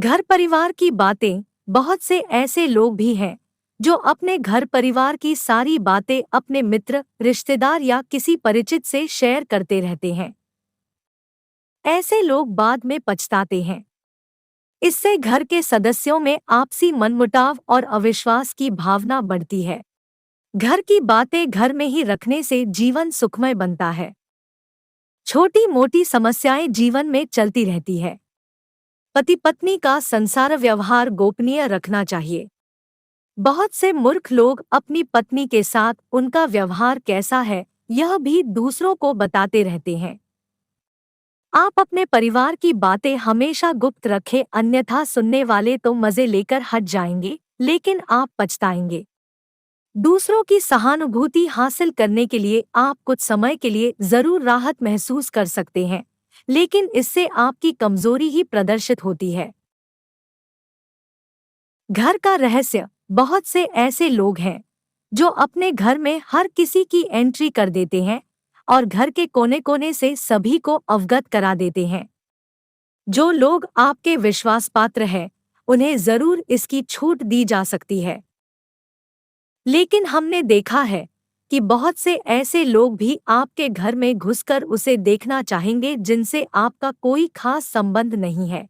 घर परिवार की बातें। बहुत से ऐसे लोग भी हैं जो अपने घर परिवार की सारी बातें अपने मित्र, रिश्तेदार या किसी परिचित से शेयर करते रहते हैं। ऐसे लोग बाद में पछताते हैं। इससे घर के सदस्यों में आपसी मनमुटाव और अविश्वास की भावना बढ़ती है। घर की बातें घर में ही रखने से जीवन सुखमय बनता है। छोटी मोटी समस्याएं जीवन में चलती रहती है। पति पत्नी का संसार व्यवहार गोपनीय रखना चाहिए। बहुत से मूर्ख लोग अपनी पत्नी के साथ उनका व्यवहार कैसा है यह भी दूसरों को बताते रहते हैं। आप अपने परिवार की बातें हमेशा गुप्त रखें, अन्यथा सुनने वाले तो मजे लेकर हट जाएंगे, लेकिन आप पछताएंगे। दूसरों की सहानुभूति हासिल करने के लिए आप कुछ समय के लिए जरूर राहत महसूस कर सकते हैं, लेकिन इससे आपकी कमजोरी ही प्रदर्शित होती है। घर का रहस्य। बहुत से ऐसे लोग हैं जो अपने घर में हर किसी की एंट्री कर देते हैं और घर के कोने कोने से सभी को अवगत करा देते हैं। जो लोग आपके विश्वास पात्र हैं, उन्हें जरूर इसकी छूट दी जा सकती है, लेकिन हमने देखा है कि बहुत से ऐसे लोग भी आपके घर में घुसकर उसे देखना चाहेंगे जिनसे आपका कोई खास संबंध नहीं है।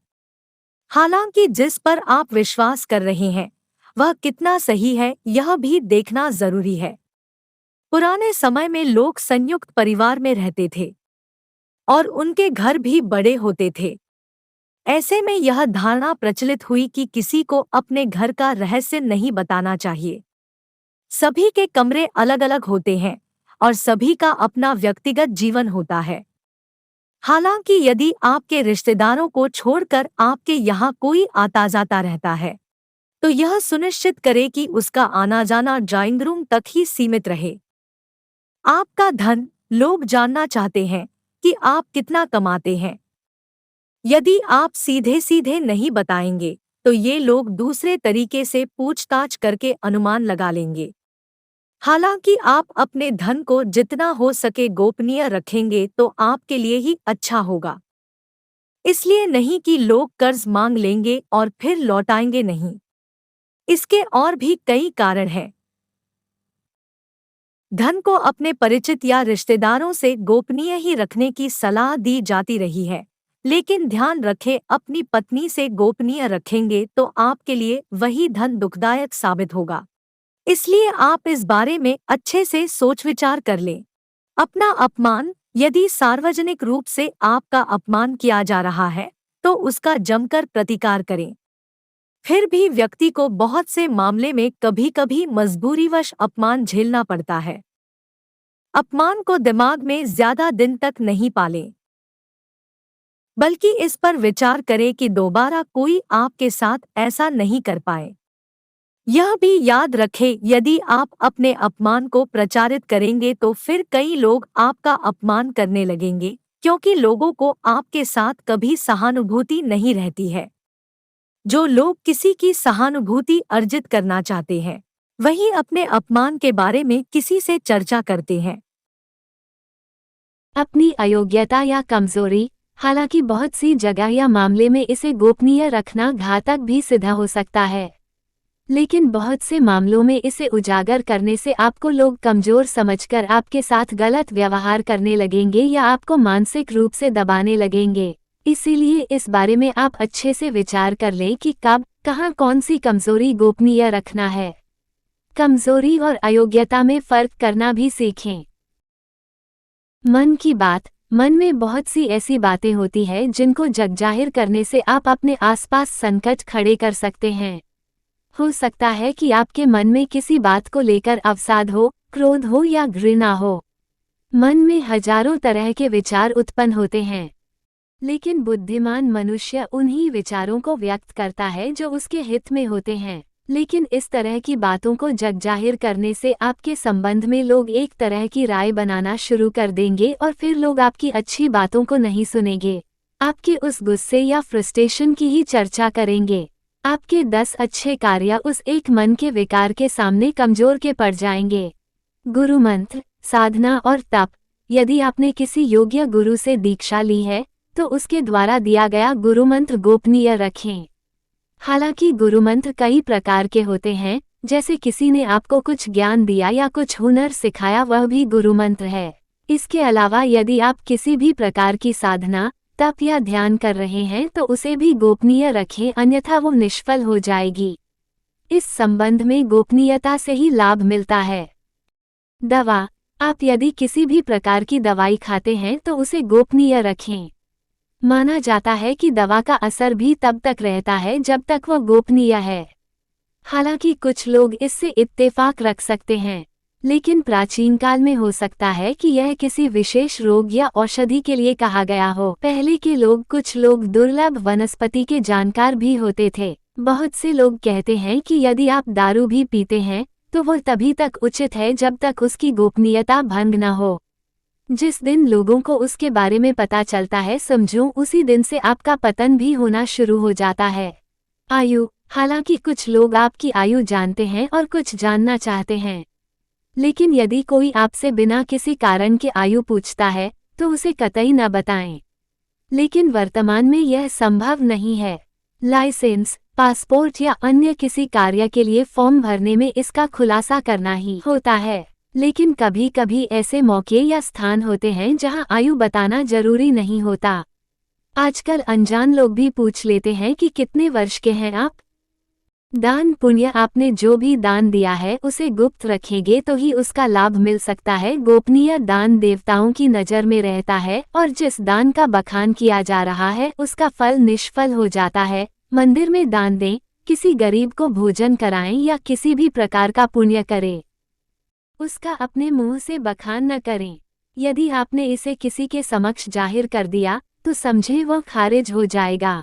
हालांकि जिस पर आप विश्वास कर रहे हैं वह कितना सही है यह भी देखना जरूरी है। पुराने समय में लोग संयुक्त परिवार में रहते थे और उनके घर भी बड़े होते थे। ऐसे में यह धारणा प्रचलित हुई कि किसी को अपने घर का रहस्य नहीं बताना चाहिए। सभी के कमरे अलग अलग होते हैं और सभी का अपना व्यक्तिगत जीवन होता है। हालांकि यदि आपके रिश्तेदारों को छोड़कर आपके यहाँ कोई आता जाता रहता है तो यह सुनिश्चित करें कि उसका आना जाना ड्राइंग रूम तक ही सीमित रहे। आपका धन। लोग जानना चाहते हैं कि आप कितना कमाते हैं। यदि आप सीधे सीधे नहीं बताएंगे तो ये लोग दूसरे तरीके से पूछताछ करके अनुमान लगा लेंगे। हालांकि आप अपने धन को जितना हो सके गोपनीय रखेंगे तो आपके लिए ही अच्छा होगा। इसलिए नहीं कि लोग कर्ज मांग लेंगे और फिर लौटाएंगे नहीं। इसके और भी कई कारण हैं। धन को अपने परिचित या रिश्तेदारों से गोपनीय ही रखने की सलाह दी जाती रही है, लेकिन ध्यान रखें अपनी पत्नी से गोपनीय रखेंगे तो आपके लिए वही धन दुखदायक साबित होगा। इसलिए आप इस बारे में अच्छे से सोच विचार कर लें। अपना अपमान। यदि सार्वजनिक रूप से आपका अपमान किया जा रहा है तो उसका जमकर प्रतिकार करें। फिर भी व्यक्ति को बहुत से मामले में कभी-कभी मजबूरीवश अपमान झेलना पड़ता है। अपमान को दिमाग में ज्यादा दिन तक नहीं पालें, बल्कि इस पर विचार करें कि दोबारा कोई आपके साथ ऐसा नहीं कर पाए। यह भी याद रखें, यदि आप अपने अपमान को प्रचारित करेंगे तो फिर कई लोग आपका अपमान करने लगेंगे, क्योंकि लोगों को आपके साथ कभी सहानुभूति नहीं रहती है। जो लोग किसी की सहानुभूति अर्जित करना चाहते हैं वही अपने अपमान के बारे में किसी से चर्चा करते हैं। अपनी अयोग्यता या कमजोरी। हालांकि बहुत सी जगह या मामले में इसे गोपनीय रखना घातक भी सिद्ध हो सकता है, लेकिन बहुत से मामलों में इसे उजागर करने से आपको लोग कमजोर समझकर आपके साथ गलत व्यवहार करने लगेंगे या आपको मानसिक रूप से दबाने लगेंगे। इसीलिए इस बारे में आप अच्छे से विचार कर लें कि कब, कहाँ, कौन सी कमजोरी गोपनीय रखना है। कमजोरी और अयोग्यता में फर्क करना भी सीखें। मन की बात। मन में बहुत सी ऐसी बातें होती हैं जिनको जगजाहिर करने से आप अपने आसपास संकट खड़े कर सकते हैं। हो सकता है कि आपके मन में किसी बात को लेकर अवसाद हो, क्रोध हो या घृणा हो। मन में हजारों तरह के विचार उत्पन्न होते हैं, लेकिन बुद्धिमान मनुष्य उन्हीं विचारों को व्यक्त करता है जो उसके हित में होते हैं। लेकिन इस तरह की बातों को जगजाहिर करने से आपके संबंध में लोग एक तरह की राय बनाना शुरू कर देंगे और फिर लोग आपकी अच्छी बातों को नहीं सुनेंगे, आपके उस गुस्से या फ्रस्ट्रेशन की ही चर्चा करेंगे। आपके 10 अच्छे कार्य उस एक मन के विकार के सामने कमजोर के पड़ जाएंगे। गुरु मंत्र, साधना और तप। यदि आपने किसी योग्य गुरु से दीक्षा ली है तो उसके द्वारा दिया गया गुरु मंत्र गोपनीय रखें। हालांकि गुरुमंत्र कई प्रकार के होते हैं, जैसे किसी ने आपको कुछ ज्ञान दिया या कुछ हुनर सिखाया, वह भी गुरुमंत्र है। इसके अलावा यदि आप किसी भी प्रकार की साधना, तप या ध्यान कर रहे हैं तो उसे भी गोपनीय रखें, अन्यथा वो निष्फल हो जाएगी। इस संबंध में गोपनीयता से ही लाभ मिलता है। दवा, आप यदि किसी भी प्रकार की दवाई खाते हैं तो उसे गोपनीय रखें। माना जाता है कि दवा का असर भी तब तक रहता है जब तक वह गोपनीय है। हालांकि कुछ लोग इससे इत्तेफाक रख सकते हैं, लेकिन प्राचीन काल में हो सकता है कि यह किसी विशेष रोग या औषधि के लिए कहा गया हो। पहले के लोग, कुछ लोग दुर्लभ वनस्पति के जानकार भी होते थे। बहुत से लोग कहते हैं कि यदि आप दारू भी पीते हैं तो वह तभी तक उचित है जब तक उसकी गोपनीयता भंग न हो। जिस दिन लोगों को उसके बारे में पता चलता है, समझो उसी दिन से आपका पतन भी होना शुरू हो जाता है। आयु, हालांकि कुछ लोग आपकी आयु जानते हैं और कुछ जानना चाहते हैं, लेकिन यदि कोई आपसे बिना किसी कारण के आयु पूछता है तो उसे कतई न बताएं। लेकिन वर्तमान में यह संभव नहीं है। लाइसेंस, पासपोर्ट या अन्य किसी कार्य के लिए फॉर्म भरने में इसका खुलासा करना ही होता है। लेकिन कभी कभी ऐसे मौके या स्थान होते हैं जहां आयु बताना जरूरी नहीं होता। आजकल अनजान लोग भी पूछ लेते हैं कि कितने वर्ष के हैं आप। दान पुण्य, आपने जो भी दान दिया है उसे गुप्त रखेंगे तो ही उसका लाभ मिल सकता है। गोपनीय दान देवताओं की नज़र में रहता है और जिस दान का बखान किया जा रहा है उसका फल निष्फल हो जाता है। मंदिर में दान दें, किसी गरीब को भोजन कराएं या किसी भी प्रकार का पुण्य करें, उसका अपने मुंह से बखान न करें। यदि आपने इसे किसी के समक्ष जाहिर कर दिया तो समझे वह खारिज हो जाएगा।